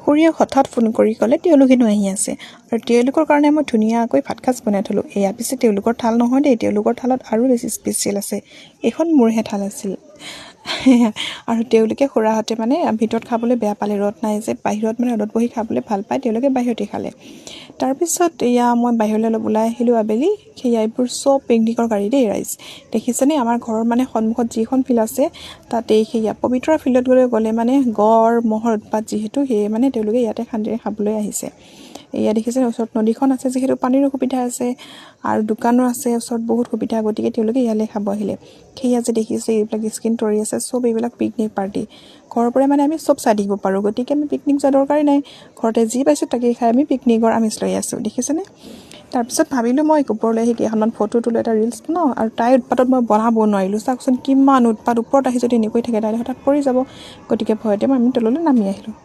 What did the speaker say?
খুৰীয়ে হঠাৎ ফোন কৰি ক'লে তেওঁলোকেনো আহি আছে আৰু তেওঁলোকৰ কাৰণে মই ধুনীয়াকৈ ভাত সাজ বনাই থ'লোঁ। এয়া পিছে তেওঁলোকৰ থাল নহয় দেই, তেওঁলোকৰ থালত আৰু বেছি স্পেচিয়েল আছে। এইখন মোৰহে থাল আছিল। আৰু তেওঁলোকে খুৰাহঁতে মানে ভিতৰত খাবলৈ বেয়া পালে, ৰ'দ নাই যে, বাহিৰত মানে ৰ'দত বহি খাবলৈ ভাল পায়, তেওঁলোকে বাহিৰতে খালে। তাৰপিছত এয়া মই বাহিৰলৈ অলপ ওলাই আহিলোঁ আবেলি। সেয়া এইবোৰ চব পিকনিকৰ গাড়ী দেই ৰাইজ, দেখিছেনে? আমাৰ ঘৰৰ মানে সন্মুখত যিখন ফিল্ড আছে তাতেই সেয়া পবিতৰা ফিল্ডত গ'লে মানে গড় ম'হৰ উৎপাত যিহেতু, সেয়ে মানে তেওঁলোকে ইয়াতে শান্তিৰে খাবলৈ আহিছে। এয়া দেখিছে ওচৰত নদীখন আছে, যিহেতু পানীৰ সুবিধা আছে আৰু দোকানো আছে ওচৰত, বহুত সুবিধা, গতিকে তেওঁলোকে ইয়ালৈ খাব আহিলে। সেয়া যে দেখিছে এইবিলাক স্কিন তৰি আছে, চব এইবিলাক পিকনিক পাৰ্টি। ঘৰৰ পৰাই মানে আমি চব চাই থাকিব পাৰোঁ, গতিকে আমি পিকনিক যোৱা দৰকাৰেই নাই, ঘৰতে যি পাইছোঁ তাকেই খাই আমি পিকনিকৰ আমেজ লৈ আছোঁ, দেখিছেনে? তাৰপিছত ভাবিলোঁ মই ওপৰলৈ আহি কেইখনমান ফটো তোলোঁ, এটা ৰিলচ বনাওঁ, আৰু তাইৰ উৎপাতত মই বনাব নোৱাৰিলোঁ। চাওকচোন কিমান উৎপাত, ওপৰত আহি যদি এনেকৈ থাকে তাইৰ হঠাৎ পৰি যাব, গতিকে ভয়তে মই আমি তললৈ নামি আহিলোঁ।